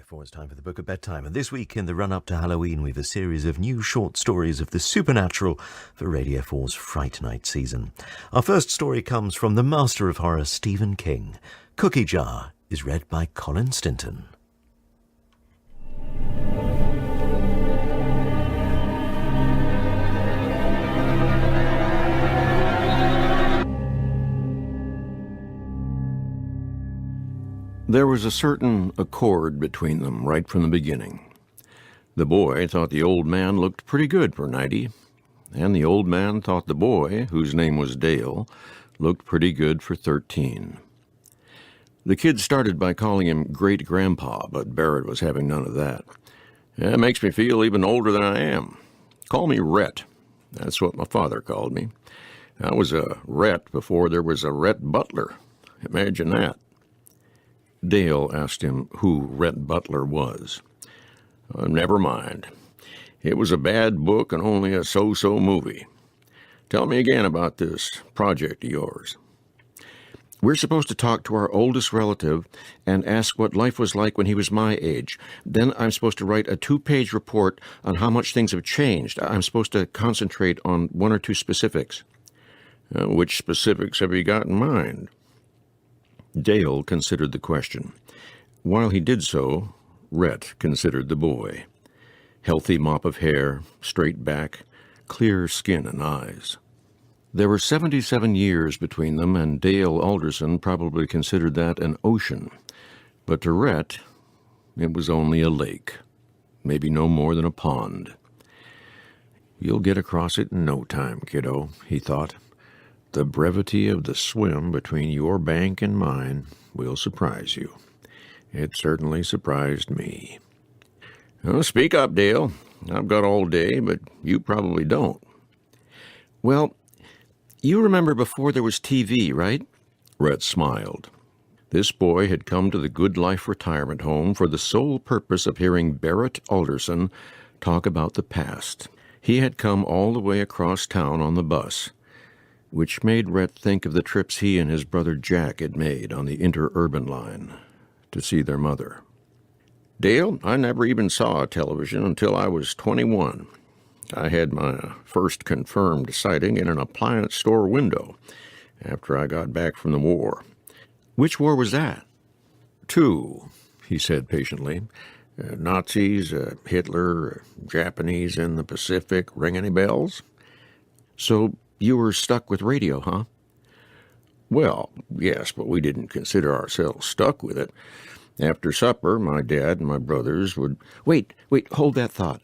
therefore it's time for the Book of Bedtime. And this week, in the run-up to Halloween, we've a series of new short stories of the supernatural for Radio 4's Fright Night season. Our first story comes from the master of horror, Stephen King. Cookie Jar is read by Colin Stinton. There was a certain accord between them right from the beginning. The boy thought the old man looked pretty good for 90, and the old man thought the boy, whose name was Dale, looked pretty good for 13. The kid started by calling him Great-Grandpa, but Barrett was having none of that. "It makes me feel even older than I am. Call me Rhett. That's what my father called me. I was a Rhett before there was a Rhett Butler. Imagine that." Dale asked him who Rhett Butler was. Never mind. It was a bad book and only a so-so movie. Tell me again about this project of yours." "We're supposed to talk to our oldest relative and ask what life was like when he was my age. Then I'm supposed to write a 2-page report on how much things have changed. I'm supposed to concentrate on 1 or 2 specifics." "Which specifics have you got in mind?" Dale considered the question. While he did so, Rhett considered the boy. Healthy mop of hair, straight back, clear skin and eyes. There were 77 years between them, and Dale Alderson probably considered that an ocean. But to Rhett, it was only a lake, maybe no more than a pond. "You'll get across it in no time, kiddo," he thought. "The brevity of the swim between your bank and mine will surprise you. It certainly surprised me." "Oh, speak up, Dale. I've got all day, but you probably don't." "Well, you remember before there was TV, right?" Rhett smiled. This boy had come to the Good Life retirement home for the sole purpose of hearing Barrett Alderson talk about the past. He had come all the way across town on the bus, which made Rhett think of the trips he and his brother Jack had made on the interurban line to see their mother. "Dale, I never even saw a television until I was 21. I had my first confirmed sighting in an appliance store window after I got back from the war." "Which war was that?" "2, he said patiently. Nazis, Hitler, Japanese in the Pacific. Ring any bells?" "So you were stuck with radio, huh?" "Well, yes, but we didn't consider ourselves stuck with it. After supper, my dad and my brothers would—" Wait, hold that thought."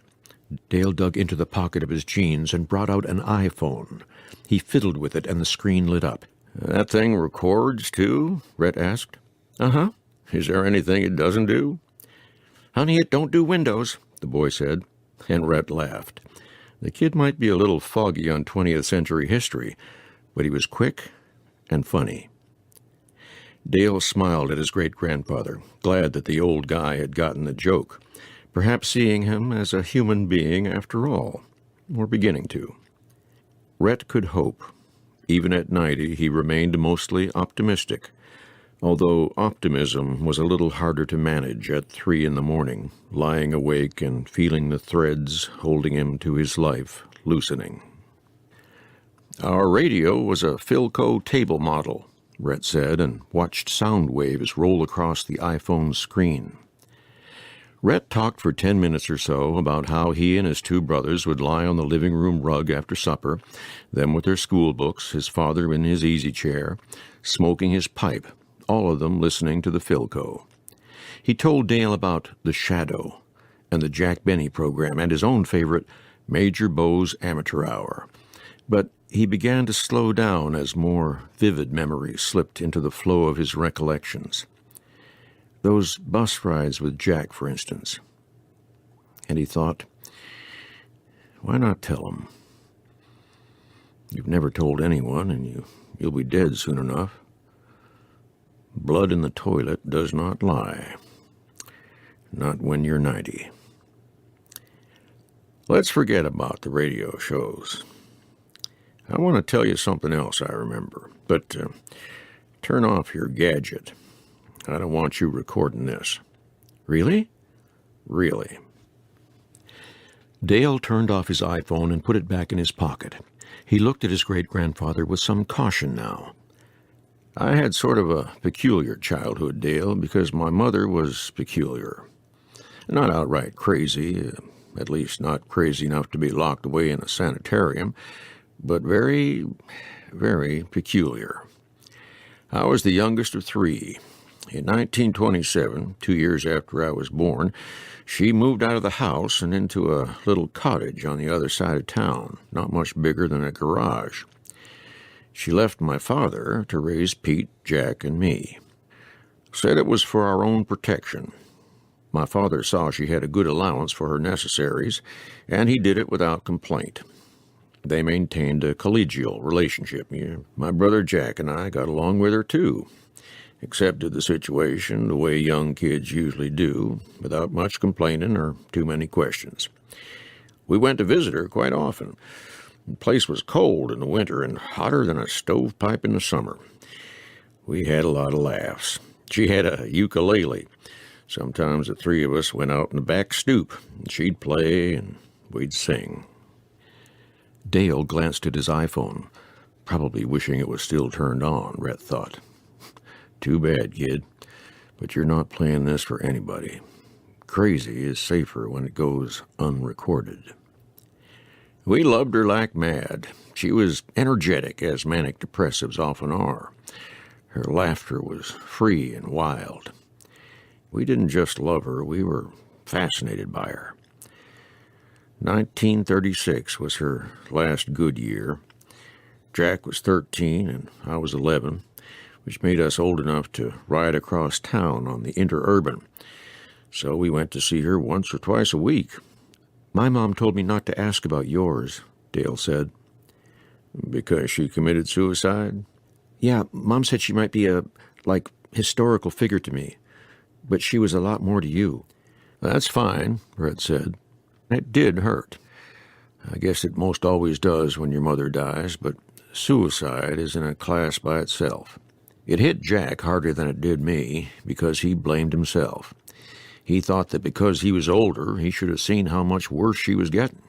Dale dug into the pocket of his jeans and brought out an iPhone. He fiddled with it, and the screen lit up. "That thing records, too?" Rhett asked. "Uh-huh. Is there anything it doesn't do?" "Honey, it don't do Windows," the boy said, and Rhett laughed. The kid might be a little foggy on 20th century history, but he was quick and funny. Dale smiled at his great-grandfather, glad that the old guy had gotten the joke, perhaps seeing him as a human being after all, or beginning to. Rhett could hope. Even at 90, he remained mostly optimistic, although optimism was a little harder to manage at 3 a.m, lying awake and feeling the threads holding him to his life loosening. "Our radio was a Philco table model," Rhett said, and watched sound waves roll across the iPhone screen. Rhett talked for 10 minutes or so about how he and his 2 brothers would lie on the living room rug after supper, them with their school books, his father in his easy chair, smoking his pipe, all of them listening to the Philco. He told Dale about The Shadow and the Jack Benny program and his own favorite, Major Bow's Amateur Hour. But he began to slow down as more vivid memories slipped into the flow of his recollections. Those bus rides with Jack, for instance. And he thought, why not tell him? You've never told anyone, and you'll be dead soon enough. Blood in the toilet does not lie. Not when you're 90. Let's forget about the radio shows. I want to tell you something else I remember, but turn off your gadget. I don't want you recording this. Really? Really. Dale turned off his iPhone and put it back in his pocket. He looked at his great-grandfather with some caution now. I had sort of a peculiar childhood, Dale, because my mother was peculiar. Not outright crazy, at least not crazy enough to be locked away in a sanitarium, but very, very peculiar. I was the youngest of three. In 1927, 2 years after I was born, she moved out of the house and into a little cottage on the other side of town, not much bigger than a garage. She left my father to raise Pete, Jack, and me. Said it was for our own protection. My father saw she had a good allowance for her necessaries, and he did it without complaint. They maintained a collegial relationship. My brother Jack and I got along with her, too. Accepted the situation the way young kids usually do, without much complaining or too many questions. We went to visit her quite often. The place was cold in the winter and hotter than a stovepipe in the summer. We had a lot of laughs. She had a ukulele. Sometimes the three of us went out in the back stoop, and she'd play and we'd sing. Dale glanced at his iPhone, probably wishing it was still turned on, Rhett thought. Too bad, kid, but you're not playing this for anybody. Crazy is safer when it goes unrecorded. We loved her like mad. She was energetic, as manic depressives often are. Her laughter was free and wild. We didn't just love her, we were fascinated by her. 1936 was her last good year. Jack was 13 and I was 11, which made us old enough to ride across town on the interurban. So we went to see her once or twice a week. My mom told me not to ask about yours, Dale said. Because she committed suicide? Yeah, Mom said she might be a, historical figure to me, but she was a lot more to you. That's fine, Red said. It did hurt. I guess it most always does when your mother dies, but suicide is in a class by itself. It hit Jack harder than it did me because he blamed himself. He thought that because he was older, he should have seen how much worse she was getting.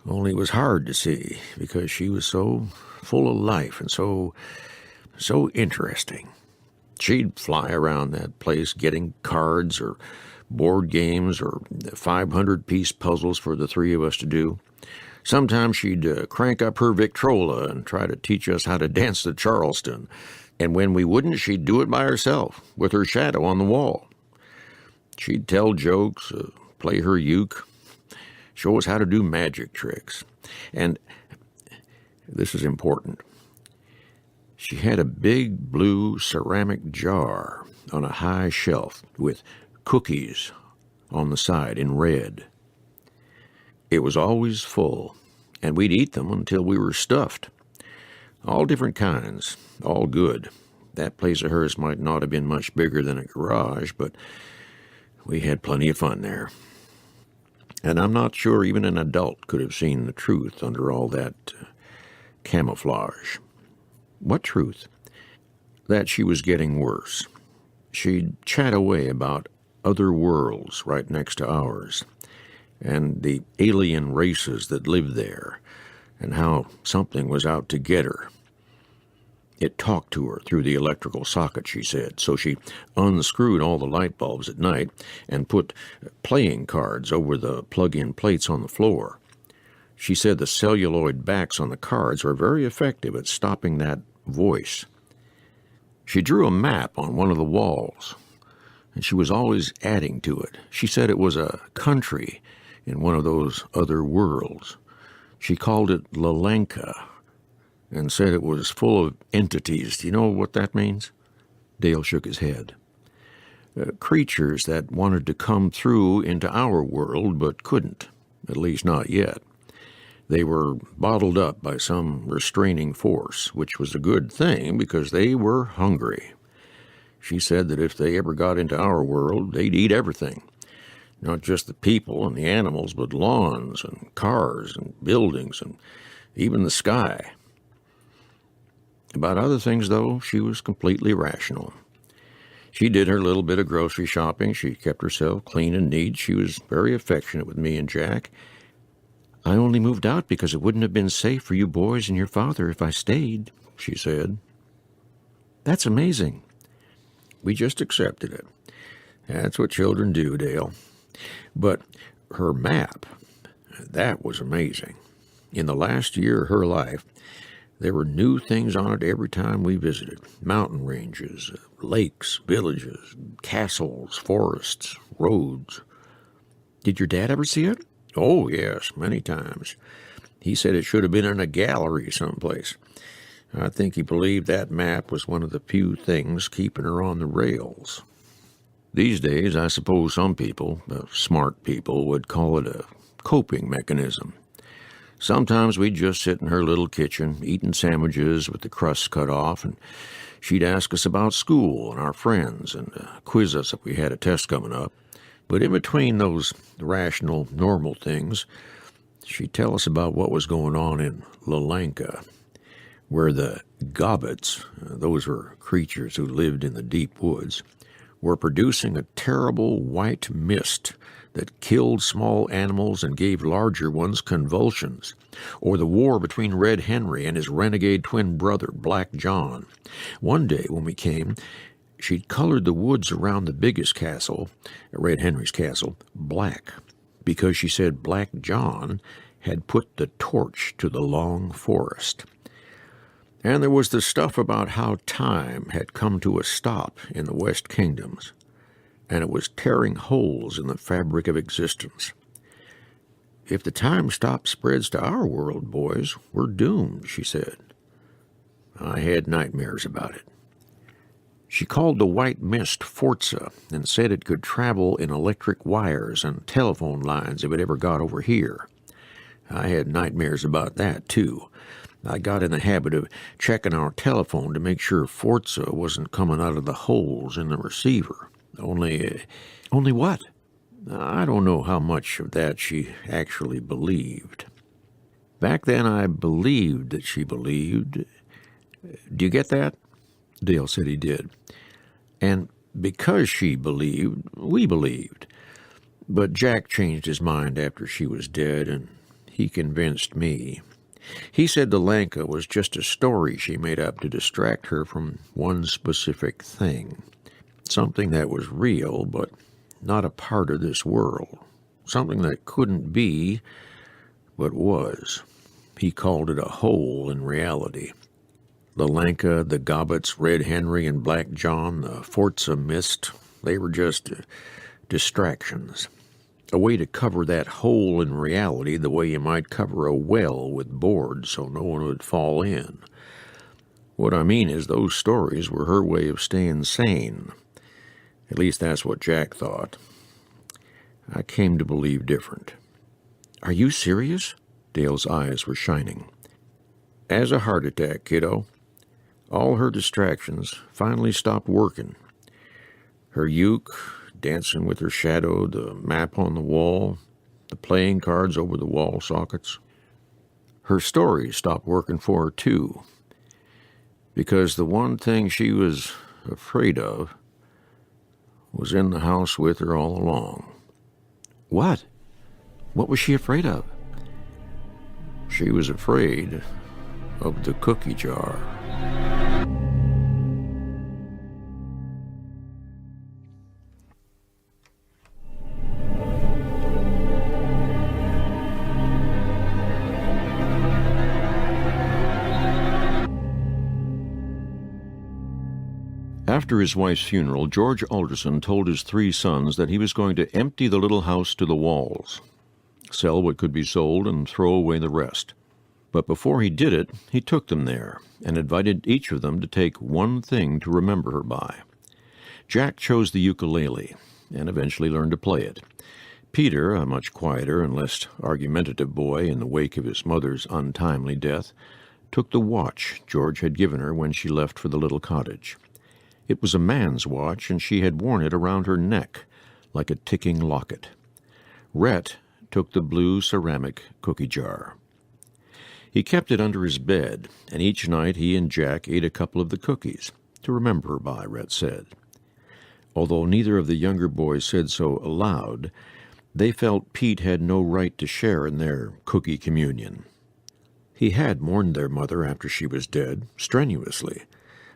Only it was hard to see because she was so full of life and so interesting. She'd fly around that place getting cards or board games or 500-piece puzzles for the three of us to do. Sometimes she'd crank up her Victrola and try to teach us how to dance the Charleston. And when we wouldn't, she'd do it by herself, with her shadow on the wall. She'd tell jokes, play her uke, show us how to do magic tricks. And this is important. She had a big blue ceramic jar on a high shelf with cookies on the side in red. It was always full, and we'd eat them until we were stuffed. All different kinds, all good. That place of hers might not have been much bigger than a garage, but we had plenty of fun there. And I'm not sure even an adult could have seen the truth under all that camouflage. What truth? That she was getting worse. She'd chat away about other worlds right next to ours, and the alien races that lived there, and how something was out to get her. It talked to her through the electrical socket, she said, so she unscrewed all the light bulbs at night and put playing cards over the plug-in plates on the floor. She said the celluloid backs on the cards were very effective at stopping that voice. She drew a map on one of the walls, and she was always adding to it. She said it was a country in one of those other worlds. She called it Lalanka and said it was full of entities. Do you know what that means? Dale shook his head. Creatures that wanted to come through into our world but couldn't, at least not yet. They were bottled up by some restraining force, which was a good thing because they were hungry. She said that if they ever got into our world, they'd eat everything. Not just the people and the animals, but lawns and cars and buildings and even the sky. About other things, though, she was completely rational. She did her little bit of grocery shopping. She kept herself clean and neat. She was very affectionate with me and Jack. "I only moved out because it wouldn't have been safe for you boys and your father if I stayed," she said. "That's amazing." We just accepted it. That's what children do, Dale. But her map, that was amazing. In the last year of her life, there were new things on it every time we visited. Mountain ranges, lakes, villages, castles, forests, roads. Did your dad ever see it? Oh, yes, many times. He said it should have been in a gallery someplace. I think he believed that map was one of the few things keeping her on the rails. These days, I suppose some people, smart people, would call it a coping mechanism. Sometimes we'd just sit in her little kitchen, eating sandwiches with the crust cut off, and she'd ask us about school and our friends and quiz us if we had a test coming up. But in between those rational, normal things, she'd tell us about what was going on in Lalanka, where the gobbets, those were creatures who lived in the deep woods, were producing a terrible white mist that killed small animals and gave larger ones convulsions, or the war between Red Henry and his renegade twin brother, Black John. One day when we came, she'd colored the woods around the biggest castle, Red Henry's castle, black, because she said Black John had put the torch to the long forest. And there was the stuff about how time had come to a stop in the West Kingdoms, and it was tearing holes in the fabric of existence. "If the time stop spreads to our world, boys, we're doomed," she said. I had nightmares about it. She called the white mist Forza and said it could travel in electric wires and telephone lines if it ever got over here. I had nightmares about that, too. I got in the habit of checking our telephone to make sure Forza wasn't coming out of the holes in the receiver. Only what? I don't know how much of that she actually believed. Back then I believed that she believed. Do you get that? Dale said he did. And because she believed, we believed. But Jack changed his mind after she was dead, and he convinced me. He said the Lanka was just a story she made up to distract her from one specific thing. Something that was real, but not a part of this world. Something that couldn't be, but was. He called it a hole in reality. The Lanka, the Gobbets, Red Henry, and Black John, the Forza Mist, they were just distractions. A way to cover that hole in reality the way you might cover a well with boards so no one would fall in. What I mean is those stories were her way of staying sane. At least that's what Jack thought. I came to believe different. Are you serious? Dale's eyes were shining. As a heart attack, kiddo. All her distractions finally stopped working. Her uke, dancing with her shadow, the map on the wall, the playing cards over the wall sockets. Her stories stopped working for her, too, because the one thing she was afraid of was in the house with her all along. What? What was she afraid of? She was afraid of the cookie jar. After his wife's funeral, George Alderson told his 3 sons that he was going to empty the little house to the walls, sell what could be sold, and throw away the rest. But before he did it, he took them there and invited each of them to take one thing to remember her by. Jack chose the ukulele and eventually learned to play it. Peter, a much quieter and less argumentative boy in the wake of his mother's untimely death, took the watch George had given her when she left for the little cottage. It was a man's watch, and she had worn it around her neck like a ticking locket. Rhett took the blue ceramic cookie jar. He kept it under his bed, and each night he and Jack ate a couple of the cookies, to remember her by, Rhett said. Although neither of the younger boys said so aloud, they felt Pete had no right to share in their cookie communion. He had mourned their mother after she was dead, strenuously,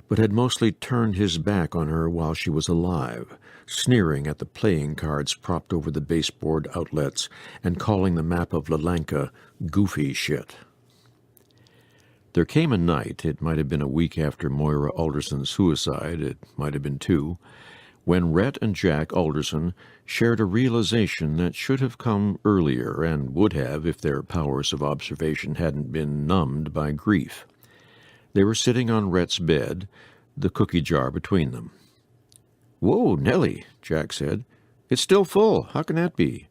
but had mostly turned his back on her while she was alive, sneering at the playing cards propped over the baseboard outlets and calling the map of Lalanka goofy shit. There came a night, it might have been a week after Moira Alderson's suicide, it might have been two, when Rhett and Jack Alderson shared a realization that should have come earlier and would have if their powers of observation hadn't been numbed by grief. They were sitting on Rhett's bed, the cookie jar between them. "Whoa, Nellie," Jack said. "It's still full. How can that be?"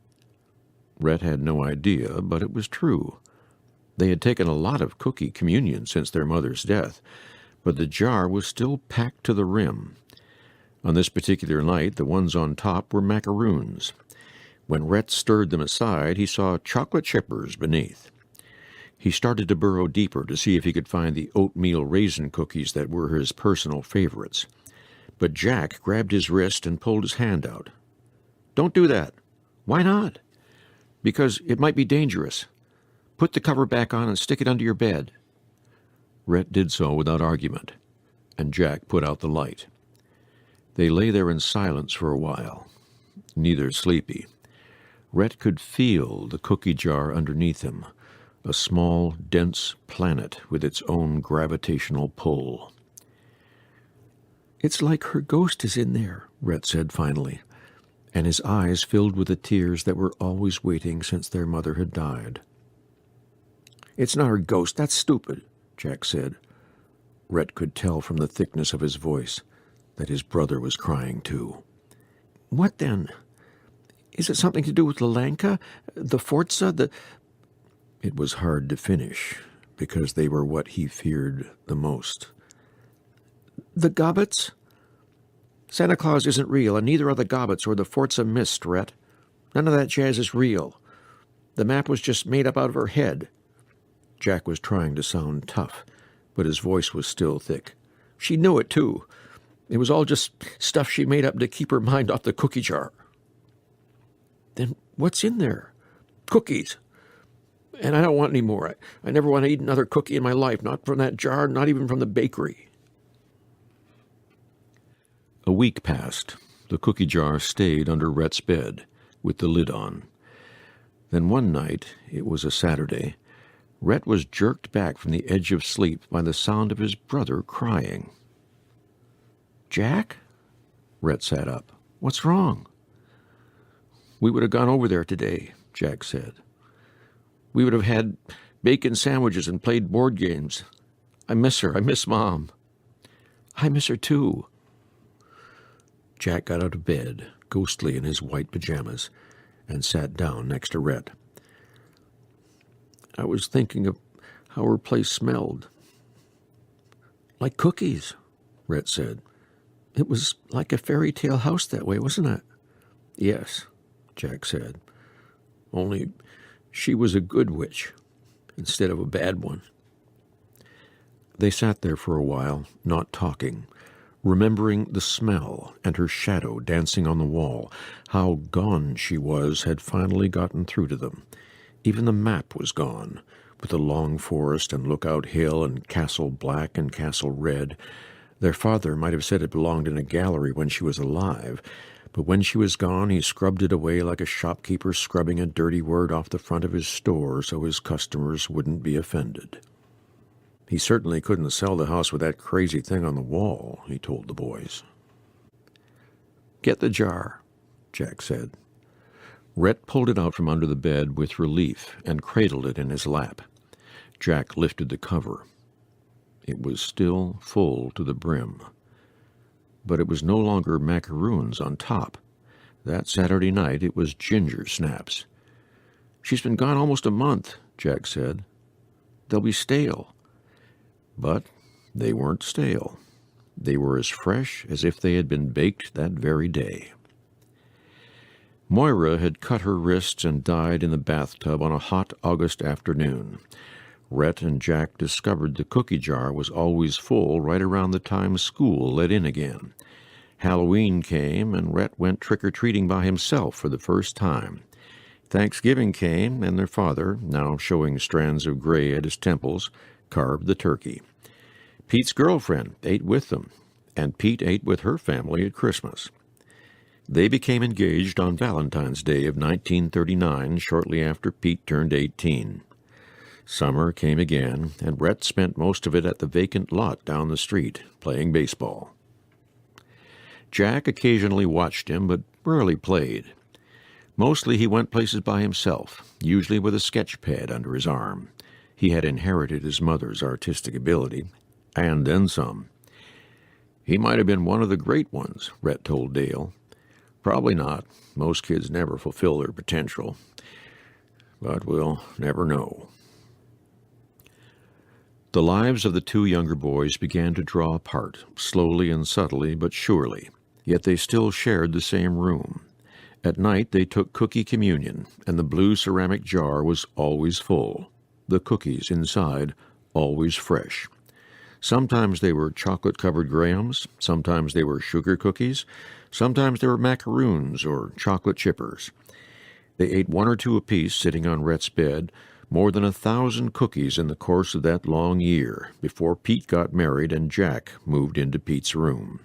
Rhett had no idea, but it was true. They had taken a lot of cookie communion since their mother's death, but the jar was still packed to the rim. On this particular night, the ones on top were macaroons. When Rhett stirred them aside, he saw chocolate chippers beneath. He started to burrow deeper to see if he could find the oatmeal raisin cookies that were his personal favorites. But Jack grabbed his wrist and pulled his hand out. "Don't do that." "Why not?" "Because it might be dangerous. Put the cover back on and stick it under your bed." Rhett did so without argument, and Jack put out the light. They lay there in silence for a while, neither sleepy. Rhett could feel the cookie jar underneath him, a small, dense planet with its own gravitational pull. "It's like her ghost is in there," Rhett said finally, and his eyes filled with the tears that were always waiting since their mother had died. "It's not her ghost. That's stupid," Jack said. Rhett could tell from the thickness of his voice that his brother was crying too. "What then? Is it something to do with Lalanka, the Forza, the—" It was hard to finish, because they were what he feared the most. "The gobbets?" "Santa Claus isn't real, and neither are the gobbets or the Forza mist, Rhett. None of that jazz is real. The map was just made up out of her head." Jack was trying to sound tough, but his voice was still thick. "She knew it, too. It was all just stuff she made up to keep her mind off the cookie jar." "Then what's in there?" "Cookies. And I don't want any more. I never want to eat another cookie in my life, not from that jar, not even from the bakery." A week passed. The cookie jar stayed under Rhett's bed, with the lid on. Then one night, it was a Saturday, Rhett was jerked back from the edge of sleep by the sound of his brother crying. "Jack?" Rhett sat up. "What's wrong?" "We would have gone over there today," Jack said. "We would have had bacon sandwiches and played board games. I miss her. I miss Mom." "I miss her too." Jack got out of bed, ghostly in his white pajamas, and sat down next to Rhett. "I was thinking of how her place smelled." "Like cookies," Rhett said. "It was like a fairy tale house that way, wasn't it?" "Yes," Jack said. "Only she was a good witch instead of a bad one." They sat there for a while, not talking, remembering the smell and her shadow dancing on the wall. How gone she was had finally gotten through to them. Even the map was gone, with the long forest and Lookout Hill and Castle Black and Castle Red. Their father might have said it belonged in a gallery when she was alive, but when she was gone he scrubbed it away like a shopkeeper scrubbing a dirty word off the front of his store so his customers wouldn't be offended. He certainly couldn't sell the house with that crazy thing on the wall, he told the boys. "Get the jar," Jack said. Rhett pulled it out from under the bed with relief and cradled it in his lap. Jack lifted the cover. It was still full to the brim. But it was no longer macaroons on top. That Saturday night it was ginger snaps. "She's been gone almost a month," Jack said. "They'll be stale." But they weren't stale. They were as fresh as if they had been baked that very day. Moira had cut her wrists and died in the bathtub on a hot August afternoon. Rhett and Jack discovered the cookie jar was always full right around the time school let in again. Halloween came, and Rhett went trick-or-treating by himself for the first time. Thanksgiving came, and their father, now showing strands of gray at his temples, carved the turkey. Pete's girlfriend ate with them, and Pete ate with her family at Christmas. They became engaged on Valentine's Day of 1939, shortly after Pete turned 18. Summer came again, and Rhett spent most of it at the vacant lot down the street, playing baseball. Jack occasionally watched him, but rarely played. Mostly he went places by himself, usually with a sketch pad under his arm. He had inherited his mother's artistic ability, and then some. He might have been one of the great ones, Rhett told Dale. Probably not. Most kids never fulfill their potential. But we'll never know. The lives of the two younger boys began to draw apart, slowly and subtly but surely, yet they still shared the same room. At night they took cookie communion, and the blue ceramic jar was always full, the cookies inside always fresh. Sometimes they were chocolate-covered grahams, sometimes they were sugar cookies, sometimes they were macaroons or chocolate chippers. They ate one or two apiece sitting on Rhett's bed, more than 1,000 cookies in the course of that long year, before Pete got married and Jack moved into Pete's room.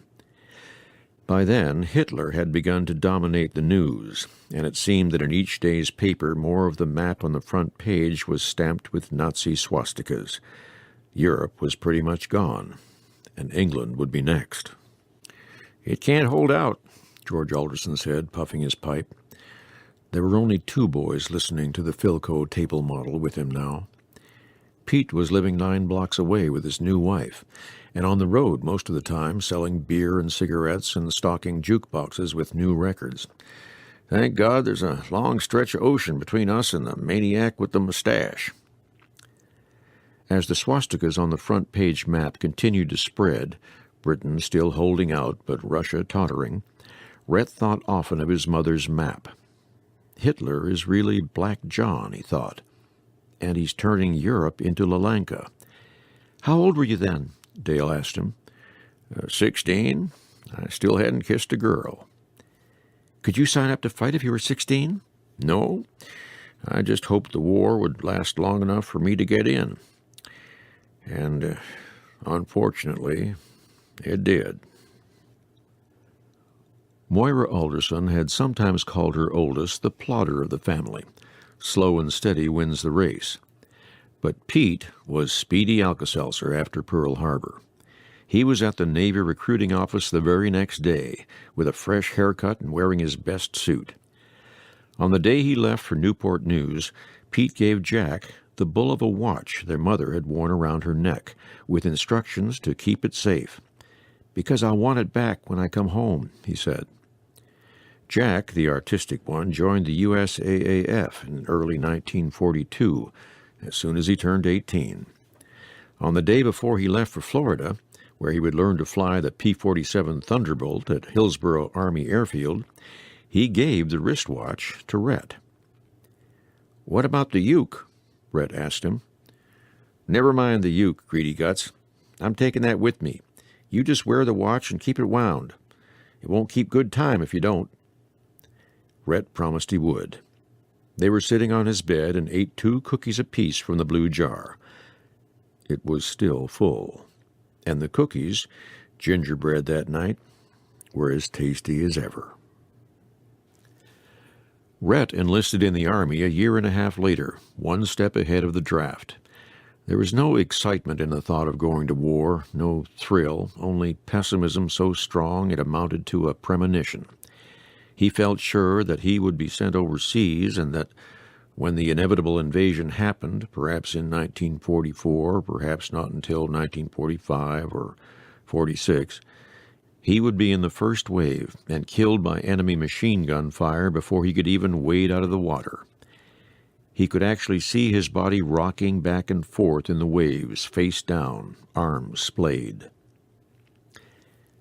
By then, Hitler had begun to dominate the news, and it seemed that in each day's paper more of the map on the front page was stamped with Nazi swastikas. Europe was pretty much gone, and England would be next. "It can't hold out," George Alderson said, puffing his pipe. There were only two boys listening to the Philco table model with him now. Pete was living 9 blocks away with his new wife, and on the road most of the time, selling beer and cigarettes and stocking jukeboxes with new records. "Thank God there's a long stretch of ocean between us and the maniac with the mustache." As the swastikas on the front page map continued to spread, Britain still holding out but Russia tottering, Rhett thought often of his mother's map. Hitler is really Black John, he thought, and he's turning Europe into Lalanka. "How old were you then?" Dale asked him. 16. I still hadn't kissed a girl." "Could you sign up to fight if you were 16? "No. I just hoped the war would last long enough for me to get in. And, unfortunately, it did." Moira Alderson had sometimes called her oldest the plodder of the family. Slow and steady wins the race. But Pete was Speedy Alka-Seltzer after Pearl Harbor. He was at the Navy recruiting office the very next day, with a fresh haircut and wearing his best suit. On the day he left for Newport News, Pete gave Jack the bull of a watch their mother had worn around her neck, with instructions to keep it safe. "Because I'll want it back when I come home," he said. Jack, the artistic one, joined the USAAF in early 1942, as soon as he turned 18. On the day before he left for Florida, where he would learn to fly the P-47 Thunderbolt at Hillsborough Army Airfield, he gave the wristwatch to Rhett. "What about the uke?" Rhett asked him. "Never mind the uke, greedy guts. I'm taking that with me. You just wear the watch and keep it wound. It won't keep good time if you don't." Rhett promised he would. They were sitting on his bed and ate 2 cookies apiece from the blue jar. It was still full, and the cookies, gingerbread that night, were as tasty as ever. Rhett enlisted in the Army a year and a half later, 1 step ahead of the draft. There was no excitement in the thought of going to war, no thrill, only pessimism so strong it amounted to a premonition. He felt sure that he would be sent overseas and that when the inevitable invasion happened, perhaps in 1944, perhaps not until 1945 or 46, he would be in the first wave and killed by enemy machine gun fire before he could even wade out of the water. He could actually see his body rocking back and forth in the waves, face down, arms splayed.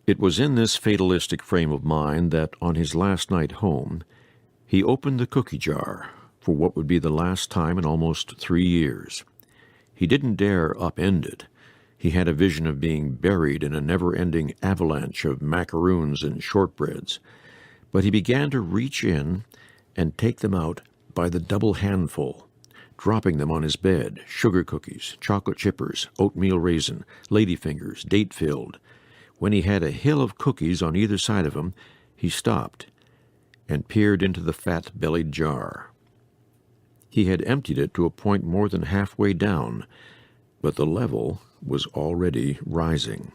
It was in this fatalistic frame of mind that, on his last night home, he opened the cookie jar for what would be the last time in almost 3 years. He didn't dare upend it. He had a vision of being buried in a never-ending avalanche of macaroons and shortbreads, but he began to reach in and take them out by the double handful, dropping them on his bed: sugar cookies, chocolate chippers, oatmeal raisin, ladyfingers, date-filled. When he had a hill of cookies on either side of him, he stopped and peered into the fat-bellied jar. He had emptied it to a point more than halfway down, but the level was already rising.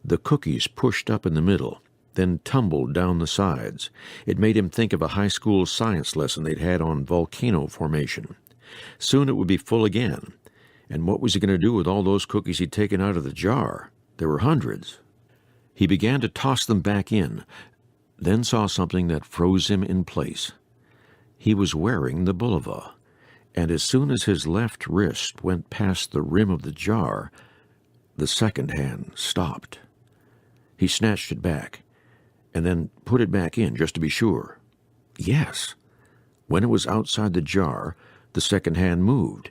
The cookies pushed up in the middle, then tumbled down the sides. It made him think of a high school science lesson they'd had on volcano formation. Soon it would be full again, and what was he going to do with all those cookies he'd taken out of the jar? There were hundreds. He began to toss them back in, then saw something that froze him in place. He was wearing the bulova, and as soon as his left wrist went past the rim of the jar, the second hand stopped. He snatched it back, and then put it back in just to be sure. Yes, when it was outside the jar, the second hand moved.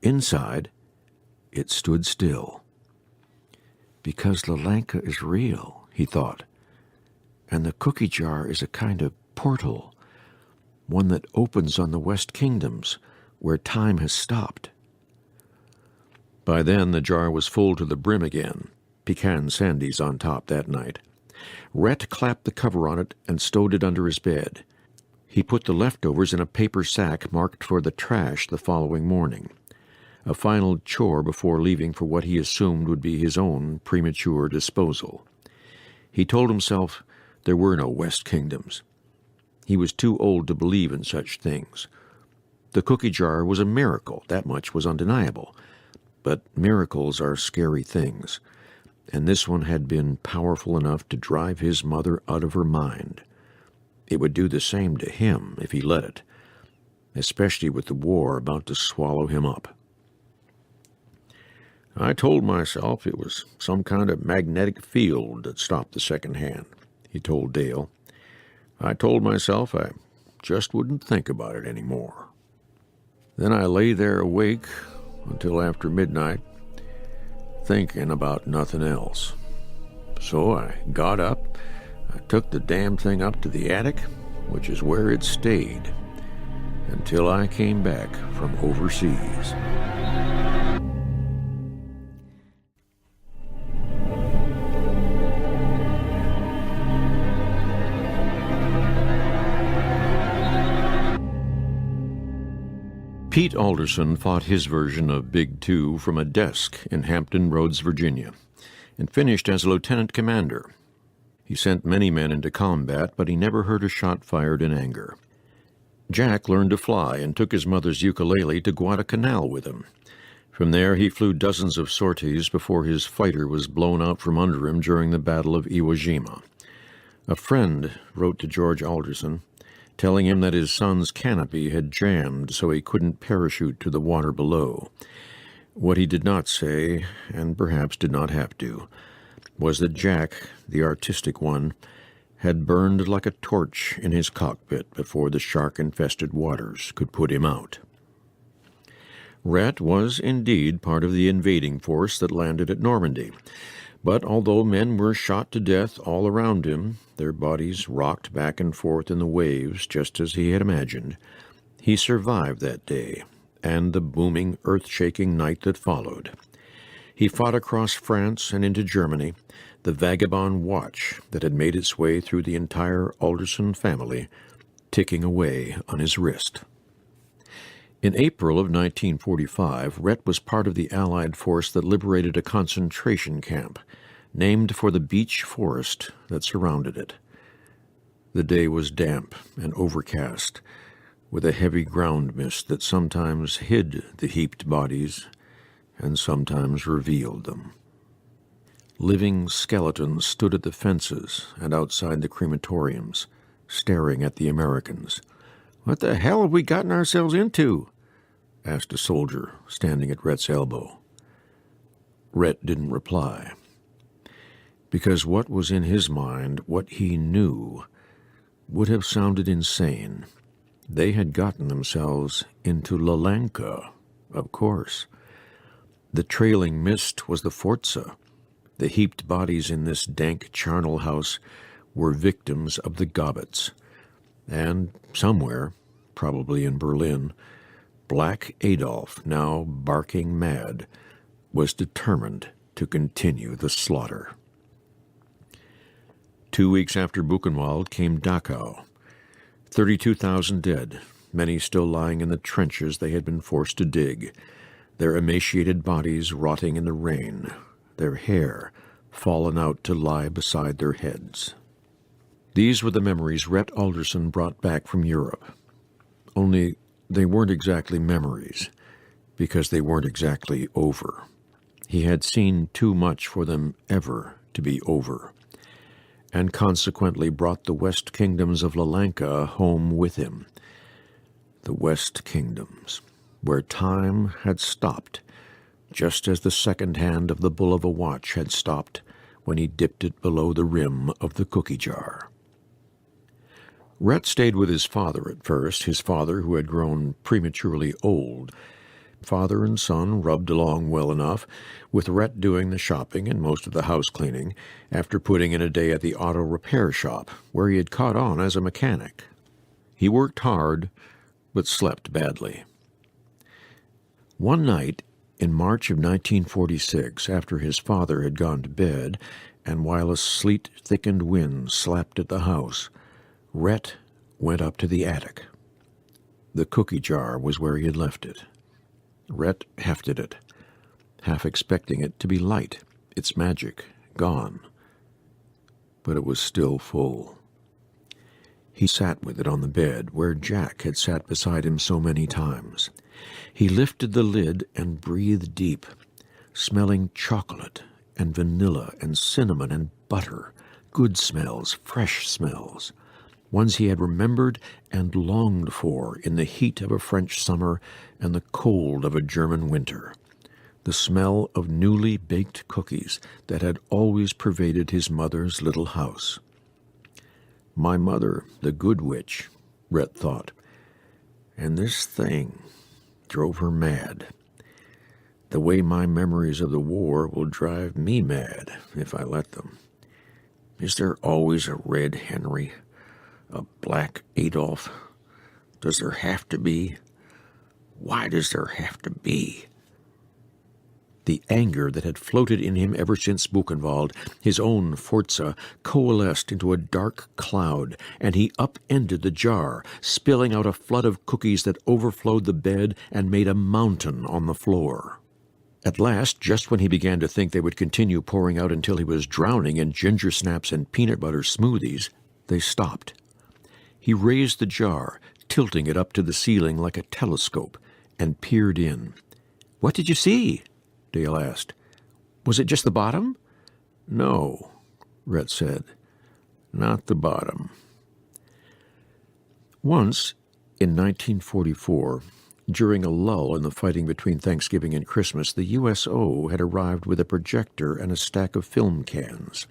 Inside, it stood still. Because Lalanka is real, he thought, and the cookie jar is a kind of portal, one that opens on the West Kingdoms, where time has stopped. By then the jar was full to the brim again, pecan sandies on top that night. Rhett clapped the cover on it and stowed it under his bed. He put the leftovers in a paper sack marked for the trash the following morning, a final chore before leaving for what he assumed would be his own premature disposal. He told himself there were no West Kingdoms. He was too old to believe in such things. The cookie jar was a miracle, that much was undeniable. But miracles are scary things, and this one had been powerful enough to drive his mother out of her mind. It would do the same to him if he let it, especially with the war about to swallow him up. I told myself it was some kind of magnetic field that stopped the second hand, he told Dale. I told myself I just wouldn't think about it anymore. Then I lay there awake until after midnight, thinking about nothing else. So I got up, I took the damn thing up to the attic, which is where it stayed, until I came back from overseas. Pete Alderson fought his version of Big Two from a desk in Hampton Roads, Virginia, and finished as a lieutenant commander. He sent many men into combat, but he never heard a shot fired in anger. Jack learned to fly and took his mother's ukulele to Guadalcanal with him. From there he flew dozens of sorties before his fighter was blown out from under him during the Battle of Iwo Jima. A friend wrote to George Alderson, telling him that his son's canopy had jammed so he couldn't parachute to the water below. What he did not say, and perhaps did not have to, was that Jack, the artistic one, had burned like a torch in his cockpit before the shark-infested waters could put him out. Rhett was indeed part of the invading force that landed at Normandy, but although men were shot to death all around him, their bodies rocked back and forth in the waves just as he had imagined, he survived that day and the booming, earth-shaking night that followed. He fought across France and into Germany, the vagabond watch that had made its way through the entire Alderson family, ticking away on his wrist. In April of 1945, Rhett was part of the Allied force that liberated a concentration camp, named for the beech forest that surrounded it. The day was damp and overcast, with a heavy ground mist that sometimes hid the heaped bodies and sometimes revealed them. Living skeletons stood at the fences and outside the crematoriums, staring at the Americans. "What the hell have we gotten ourselves into?" asked a soldier standing at Rhett's elbow. Rhett didn't reply, because what was in his mind, what he knew, would have sounded insane. They had gotten themselves into Lalanka, of course. The trailing mist was the Forza. The heaped bodies in this dank charnel house were victims of the gobbets. And somewhere, probably in Berlin, Black Adolf, now barking mad, was determined to continue the slaughter. 2 weeks after Buchenwald came Dachau. 32,000 dead, many still lying in the trenches they had been forced to dig, their emaciated bodies rotting in the rain, their hair fallen out to lie beside their heads. These were the memories Rhett Alderson brought back from Europe. Only they weren't exactly memories, because they weren't exactly over. He had seen too much for them ever to be over, and consequently brought the West Kingdoms of Lalanka home with him. The West Kingdoms, where time had stopped, just as the second hand of the bull of a watch had stopped when he dipped it below the rim of the cookie jar. Rhett stayed with his father at first, his father who had grown prematurely old. Father and son rubbed along well enough, with Rhett doing the shopping and most of the house cleaning, after putting in a day at the auto repair shop, where he had caught on as a mechanic. He worked hard, but slept badly. One night, in March of 1946, after his father had gone to bed, and while a sleet-thickened wind slapped at the house, Rhett went up to the attic. The cookie jar was where he had left it. Rhett hefted it, half expecting it to be light, its magic gone. But it was still full. He sat with it on the bed, where Jack had sat beside him so many times. He lifted the lid and breathed deep, smelling chocolate and vanilla and cinnamon and butter, good smells, fresh smells, ones he had remembered and longed for in the heat of a French summer and the cold of a German winter, the smell of newly baked cookies that had always pervaded his mother's little house. My mother, the good witch, Rhett thought, and this thing drove her mad. The way my memories of the war will drive me mad if I let them. Is there always a Red Henry? A Black Adolf? Does there have to be? Why does there have to be? The anger that had floated in him ever since Buchenwald, his own Forza, coalesced into a dark cloud, and he upended the jar, spilling out a flood of cookies that overflowed the bed and made a mountain on the floor. At last, just when he began to think they would continue pouring out until he was drowning in ginger snaps and peanut butter smoothies, they stopped. He raised the jar, tilting it up to the ceiling like a telescope, and peered in. "What did you see?" Dale asked. "Was it just the bottom?" "No," Rhett said. "Not the bottom." Once, in 1944, during a lull in the fighting between Thanksgiving and Christmas, the USO had arrived with a projector and a stack of film cans.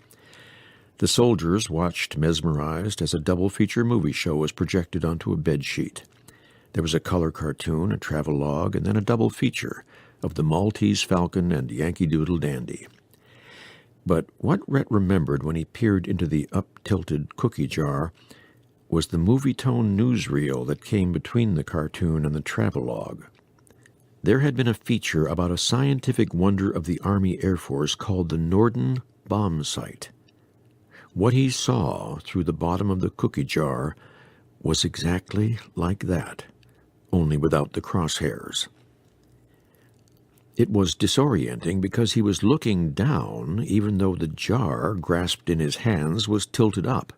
The soldiers watched mesmerized as a double-feature movie show was projected onto a bedsheet. There was a color cartoon, a travelogue, and then a double feature of the Maltese Falcon and Yankee Doodle Dandy. But what Rhett remembered when he peered into the up-tilted cookie jar was the movie-tone newsreel that came between the cartoon and the travelogue. There had been a feature about a scientific wonder of the Army Air Force called the Norden bomb site. What he saw through the bottom of the cookie jar was exactly like that, only without the crosshairs. It was disorienting because he was looking down, even though the jar, grasped in his hands, was tilted up.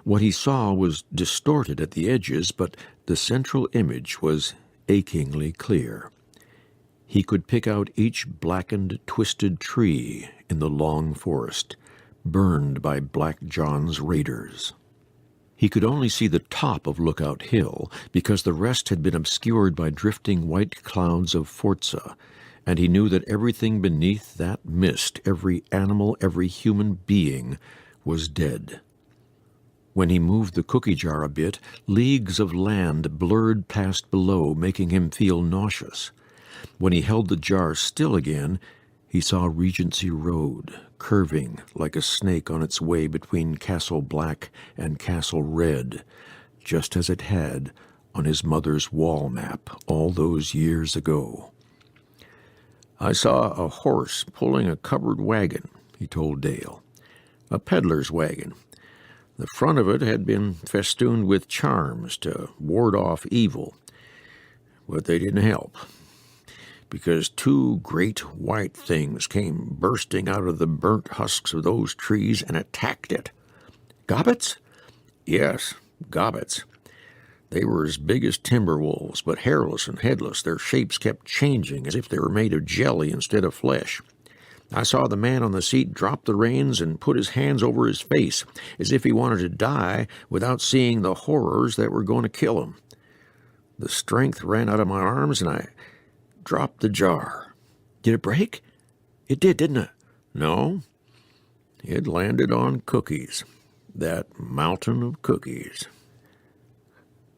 What he saw was distorted at the edges, but the central image was achingly clear. He could pick out each blackened, twisted tree in the long forest, burned by Black John's raiders. He could only see the top of Lookout Hill because the rest had been obscured by drifting white clouds of Forza, and he knew that everything beneath that mist, every animal, every human being, was dead. When he moved the cookie jar a bit, leagues of land blurred past below, making him feel nauseous. When he held the jar still again, he saw Regency Road, curving like a snake on its way between Castle Black and Castle Red, just as it had on his mother's wall map all those years ago. "I saw a horse pulling a covered wagon," he told Dale. "A peddler's wagon. The front of it had been festooned with charms to ward off evil, but they didn't help, because two great white things came bursting out of the burnt husks of those trees and attacked it." "Gobbets?" "Yes, gobbets. They were as big as timber wolves, but hairless and headless. Their shapes kept changing, as if they were made of jelly instead of flesh. I saw the man on the seat drop the reins and put his hands over his face, as if he wanted to die without seeing the horrors that were going to kill him. The strength ran out of my arms, and I dropped the jar." "Did it break?" "It did, didn't it?" "No. It landed on cookies. That mountain of cookies."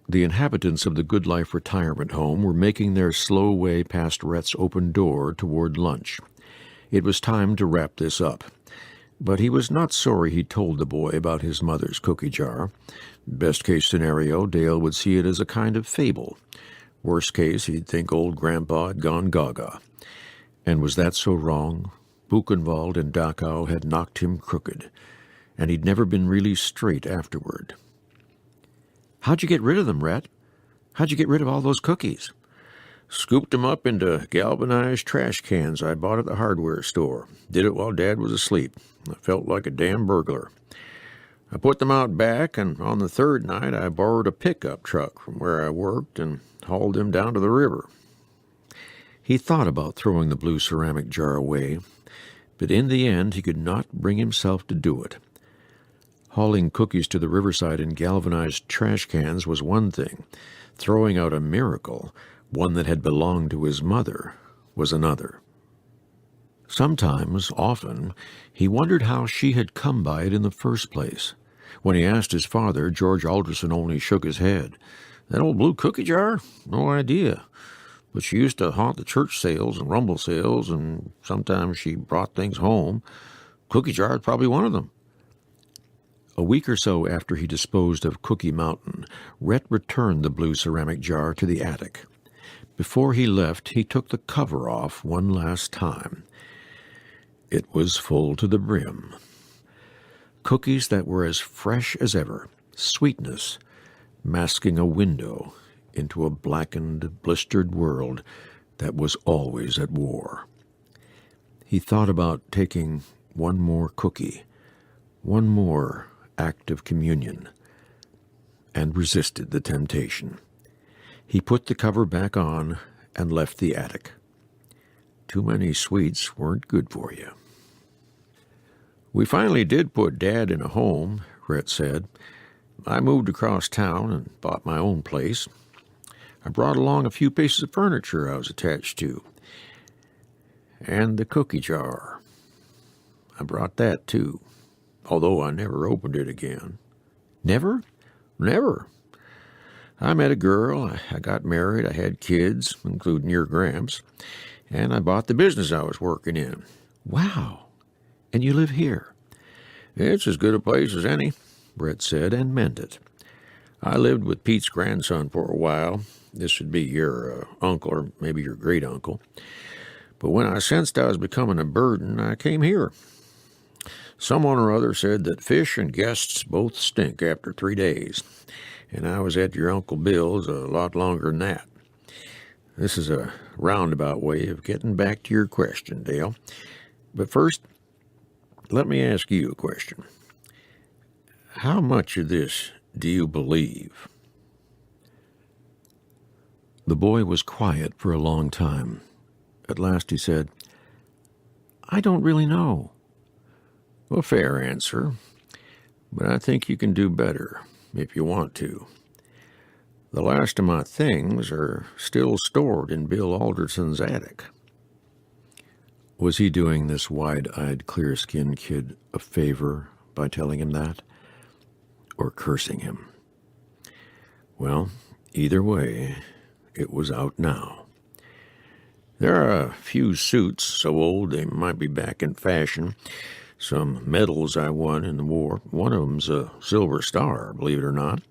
The inhabitants of the Good Life retirement home were making their slow way past Rhett's open door toward lunch. It was time to wrap this up, but he was not sorry he told the boy about his mother's cookie jar. Best case scenario, Dale would see it as a kind of fable. Worst case, he'd think old Grandpa had gone gaga. And was that so wrong? Buchenwald and Dachau had knocked him crooked, and he'd never been really straight afterward. "How'd you get rid of them, Rhett? How'd you get rid of all those cookies?" "Scooped them up into galvanized trash cans I bought at the hardware store. Did it while Dad was asleep. I felt like a damn burglar. I put them out back, and on the third night I borrowed a pickup truck from where I worked and hauled them down to the river." He thought about throwing the blue ceramic jar away, but in the end he could not bring himself to do it. Hauling cookies to the riverside in galvanized trash cans was one thing. Throwing out a miracle, one that had belonged to his mother, was another. Sometimes, often, he wondered how she had come by it in the first place. When he asked his father, George Alderson only shook his head. "That old blue cookie jar? No idea. But she used to haunt the church sales and rumble sales, and sometimes she brought things home. Cookie jar is probably one of them." A week or so after he disposed of Cookie Mountain, Rhett returned the blue ceramic jar to the attic. Before he left, he took the cover off one last time. It was full to the brim. Cookies that were as fresh as ever, sweetness, masking a window into a blackened, blistered world that was always at war. He thought about taking one more cookie, one more act of communion, and resisted the temptation. He put the cover back on and left the attic. Too many sweets weren't good for you. "We finally did put Dad in a home," Rhett said. "I moved across town and bought my own place. I brought along a few pieces of furniture I was attached to. And the cookie jar. I brought that, too, although I never opened it again." "Never?" "Never. I met a girl, I got married, I had kids, including your Gramps, and I bought the business I was working in." "Wow. And you live here?" "It's as good a place as any," Brett said, and meant it. "I lived with Pete's grandson for a while. This would be your uncle, or maybe your great-uncle. But when I sensed I was becoming a burden, I came here. Someone or other said that fish and guests both stink after 3 days, and I was at your Uncle Bill's a lot longer than that. This is a roundabout way of getting back to your question, Dale. But first, let me ask you a question. How much of this do you believe?" The boy was quiet for a long time. At last he said, "I don't really know." "A fair answer, but I think you can do better if you want to. The last of my things are still stored in Bill Alderson's attic." Was he doing this wide-eyed, clear-skinned kid a favor by telling him that? Or cursing him? Well, either way, it was out now. There are a few suits so old they might be back in fashion. Some medals I won in the war. One of them's a Silver Star, believe it or not.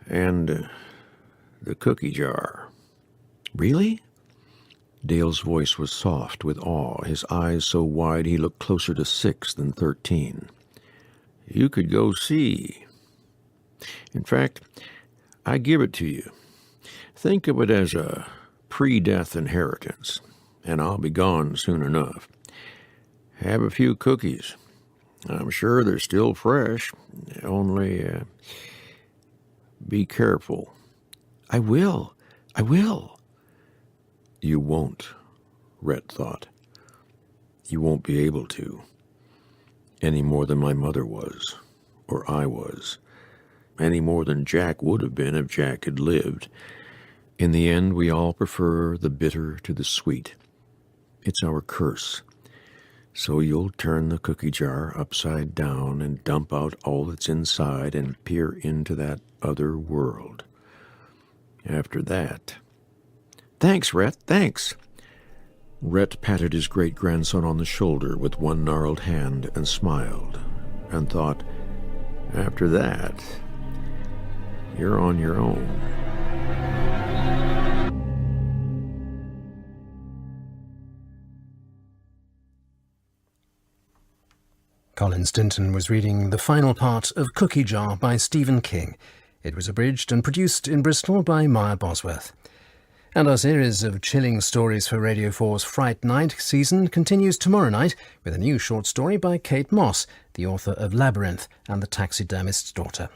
And the cookie jar. Really? Dale's voice was soft with awe, his eyes so wide he looked closer to 6 than 13. You could go see. In fact, I give it to you. Think of it as a pre-death inheritance, and I'll be gone soon enough. Have a few cookies. I'm sure they're still fresh, only be careful. I will. You won't, Rhett thought. You won't be able to, any more than my mother was, or I was, any more than Jack would have been if Jack had lived. In the end, we all prefer the bitter to the sweet. It's our curse. So you'll turn the cookie jar upside down and dump out all that's inside and peer into that other world. After that... Thanks, Rhett, thanks. Rhett patted his great-grandson on the shoulder with one gnarled hand and smiled, and thought, after that, you're on your own. Colin Stinton was reading the final part of Cookie Jar by Stephen King. It was abridged and produced in Bristol by Maya Bosworth. And our series of chilling stories for Radio 4's Fright Night season continues tomorrow night with a new short story by Kate Moss, the author of Labyrinth and the Taxidermist's Daughter.